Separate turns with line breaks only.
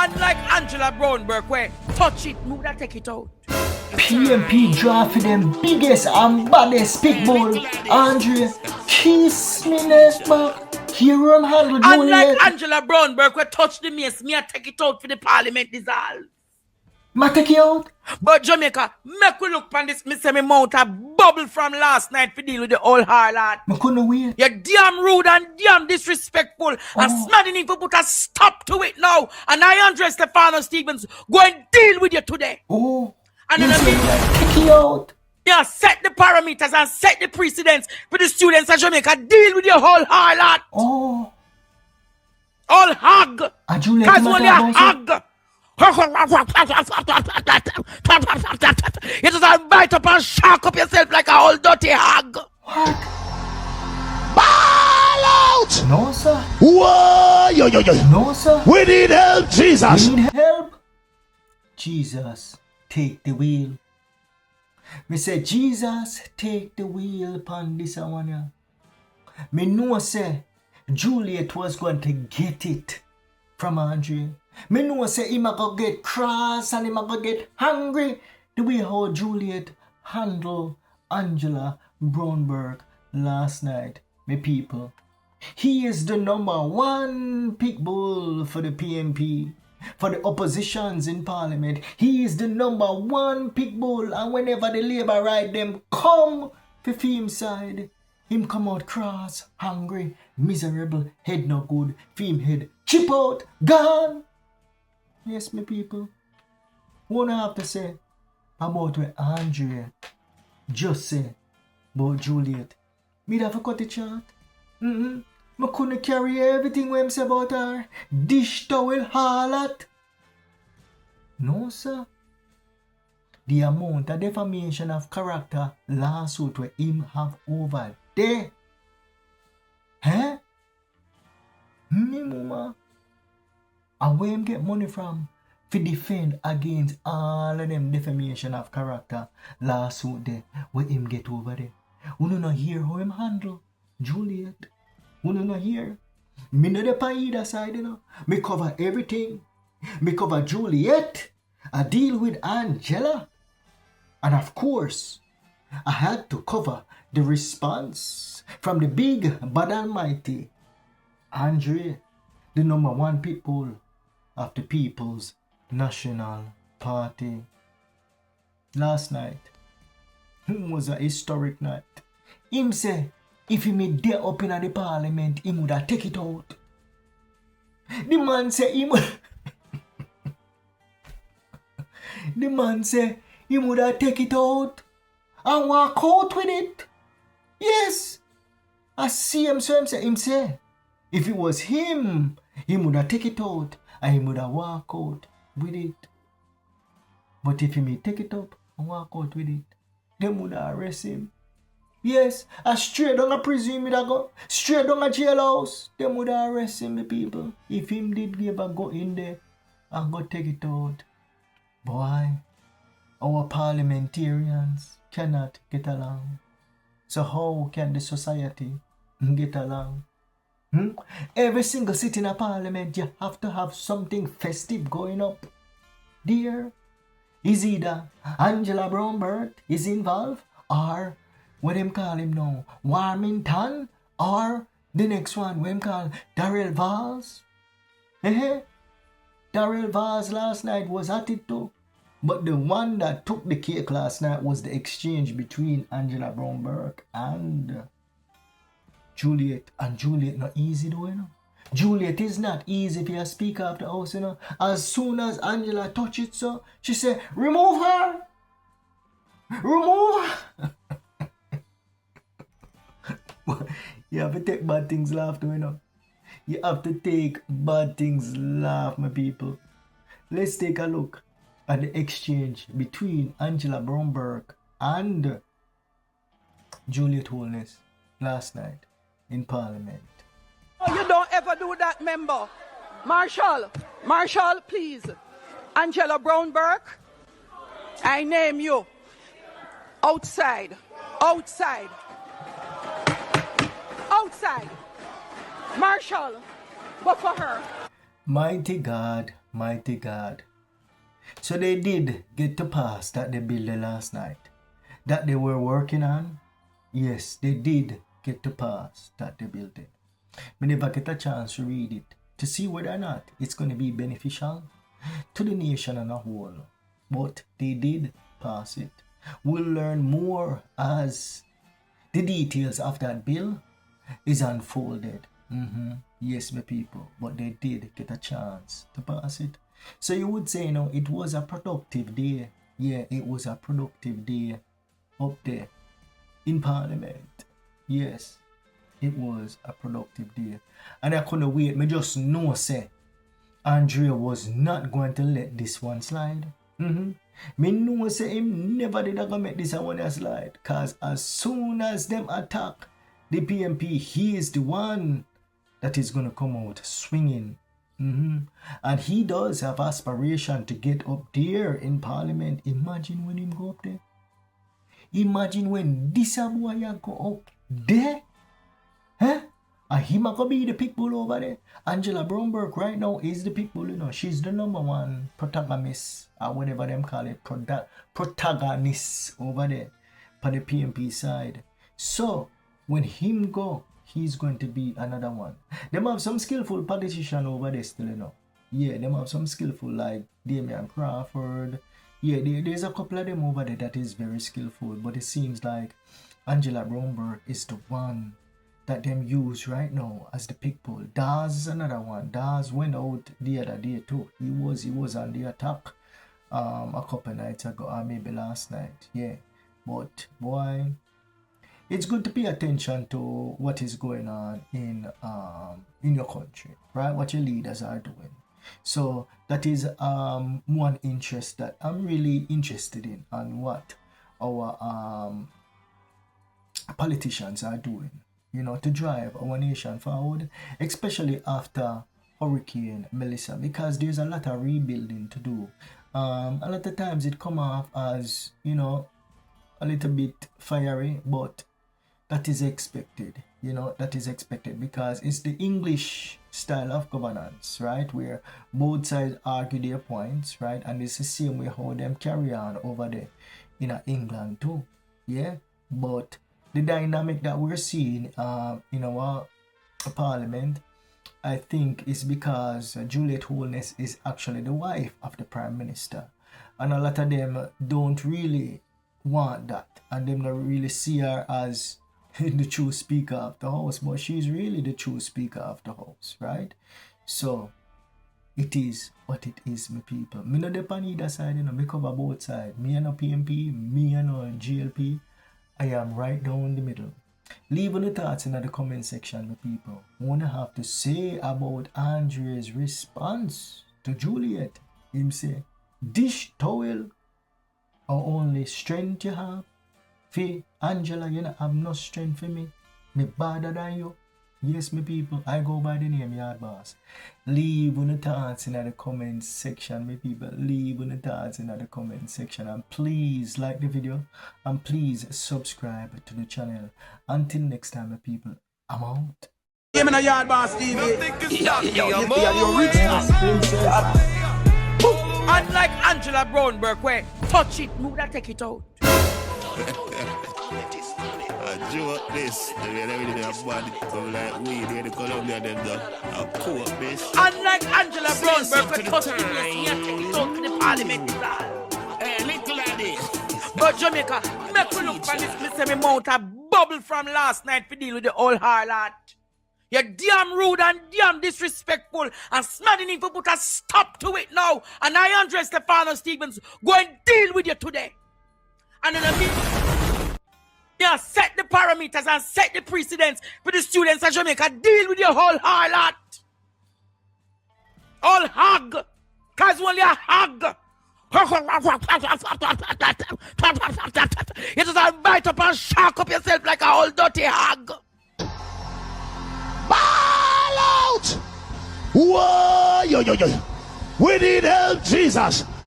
Unlike Angela Brownberg, where touch it, move that, take it out.
PMP draft for them biggest and baddest pitbull. Andre, kiss me neck back. Hear him handle Juliet.
Unlike Angela Brownberg, where touch the mace, me I take it out for the Parliament dissolve.
Ma take it out?
But Jamaica, make we look on this, me say me mouth a bubble from last night to deal with the old harlot.
I couldn't wait.
You're damn rude and damn disrespectful. And smarty need to put a stop to it now. And I, Andrestevens, go and deal with you today.
Oh.
And then
take it out.
Yeah, set the parameters and set the precedents for the students of Jamaica. Deal with your whole harlot.
Oh.
All hog. Because only a hog. You just bite up and shark up yourself like a old dirty hog.
What?
Ball out!
No, sir.
Whoa, yo.
No, sir.
We need help, Jesus.
We need help. Jesus, take the wheel. Me say, Jesus, take the wheel upon this one. Yeah. Me know say Juliet was going to get it from Andre. Me know say him a go get cross and him a go get hungry. The way how Juliet handled Angela Brownberg last night, me people. He is the #1 pitbull for the PMP, for the oppositions in Parliament. He is the #1 pitbull, and whenever the Labour right them come for him side, him come out cross, hungry, miserable, head no good, him head chip out, gone. Yes, me people. What I have to say about what Andrea just said about Juliet. Me have to cut the chart. I couldn't carry everything when him say about her. Dish towel harlot. No, sir. The amount of defamation of character lawsuit where him have over there. Huh? Me mama. And where him get money from to defend against all of them defamation of character lawsuit there where him get over there. You don't hear how him handle Juliet. You don't hear. Me no dey on either side, you know. Me cover everything. Me cover Juliet. I deal with Angela. And of course, I had to cover the response from the big but almighty Andre, the #1 pitbull of the People's National Party. Last night was a historic night. Him say, if he made there up in the Parliament, he would have take it out. The man say he would the man say he would have take it out and walk out with it. Yes. I see him say, if it was him, he would have take it out and he would have walk out with it. But if he may take it up and walk out with it, they would have arrest him. Yes, I straight down a prison with a go. Straight down a jailhouse. They would have arrest him, the people. If him did give a go in there and go take it out. Boy, our parliamentarians cannot get along. So how can the society get along? Every single sitting in a parliament, you have to have something festive going up. There is either Angela Brownberg is involved, or what them call him now, Warmington, or the next one, what them call Darrell Vaz. Darrell Vaz last night was at it too. But the one that took the cake last night was the exchange between Angela Brownberg and Juliet. And Juliet not easy though, you know. Juliet is not easy if you speak after the house, you know. As soon as Angela touch it, so she said, remove her. Remove her. You have to take bad things laugh though, you know. You have to take bad things laugh, my people. Let's take a look at the exchange between Angela Brownberg and Julietholness last night in Parliament.
Oh, you don't ever do that, member. Marshall, please. Angela Brownberg, I name you. Outside. Marshall, but for her.
Mighty God, Mighty God. So they did get to pass that they built last night. That they were working on. Yes, they did get to pass that they built it. We never get a chance to read it, to see whether or not it's going to be beneficial to the nation as a whole. But they did pass it. We'll learn more as the details of that bill is unfolded. Yes, my people, but they did get a chance to pass it. So you would say, it was a productive day. Yeah, it was a productive day up there in Parliament. Yes, it was a productive day. And I couldn't wait. Me just know, say, Andrea was not going to let this one slide. Me know, say, him never did gonna make this one slide. Because as soon as them attack the PMP, he is the one that is going to come out swinging. And he does have aspiration to get up there in Parliament. Imagine when him go up there. Imagine when this boy go up there. And him going to be the pitbull over there. Angela Brownberg right now is the pitbull, She's the number one protagonist, or whatever them call it, protagonist over there for the PMP side. So, when him go, he's going to be another one. Them have some skillful politician over there still, Yeah, them have some skillful like Damian Crawford. Yeah, there's a couple of them over there that is very skillful. But it seems like Angela Brownberg is the one that them use right now as the pitbull. Daz is another one. Daz went out the other day too. He was on the attack a couple nights ago, or maybe last night. Yeah, but boy, it's good to pay attention to what is going on in your country, right? What your leaders are doing. So that is one interest that I'm really interested in, and what our politicians are doing, to drive our nation forward, especially after Hurricane Melissa, because there's a lot of rebuilding to do. A lot of times it come off as, a little bit fiery, but that is expected, that is expected because it's the English style of governance, right? Where both sides argue their points, right? And it's the same way how them carry on over there in England too, yeah? But the dynamic that we're seeing in our parliament, I think is because Julietholness is actually the wife of the Prime Minister. And a lot of them don't really want that. And them not really see her as the true speaker of the house, but she's really the true speaker of the house, right? So it is what it is, my people. Me no depend on either side, me cover both sides. Me and no PMP, me and no GLP. I am right down the middle. Leave your thoughts in the comment section, my people. What I have to say about Andre's response to Juliet. Him say, dish towel or only strength you have. For Angela, you don't have no strength for me. Me better than you. Yes, my people, I go by the name YaadBoss. Leave your thoughts in the comment section, my people. Leave your thoughts in the comment section. And please like the video. And please subscribe to the channel. Until next time, my people, I'm out.
Give me a YaadBossTV.
Unlike Angela Brownberg, where touch it, move that, take it out.
I drew up this, and then everything I body come like weed, here the Colombia them done. I pull up this.
Unlike Angela Brownberg, where touch it, take it out to the Parliament.
Hey, little lady.
But Jamaica, make me look for this, me say me mount a bubble from last night to deal with the old harlot. You're damn rude and damn disrespectful and smaddening for put a stop to it now. And I, Andrestevens, go and deal with you today. And then I set the parameters and set the precedents for the students of Jamaica. Deal with your whole harlot. All hog. Cause only a hog. You just bite up and shark up yourself like a old dirty hog.
Ball out! Whoa, yo. We need help, Jesus.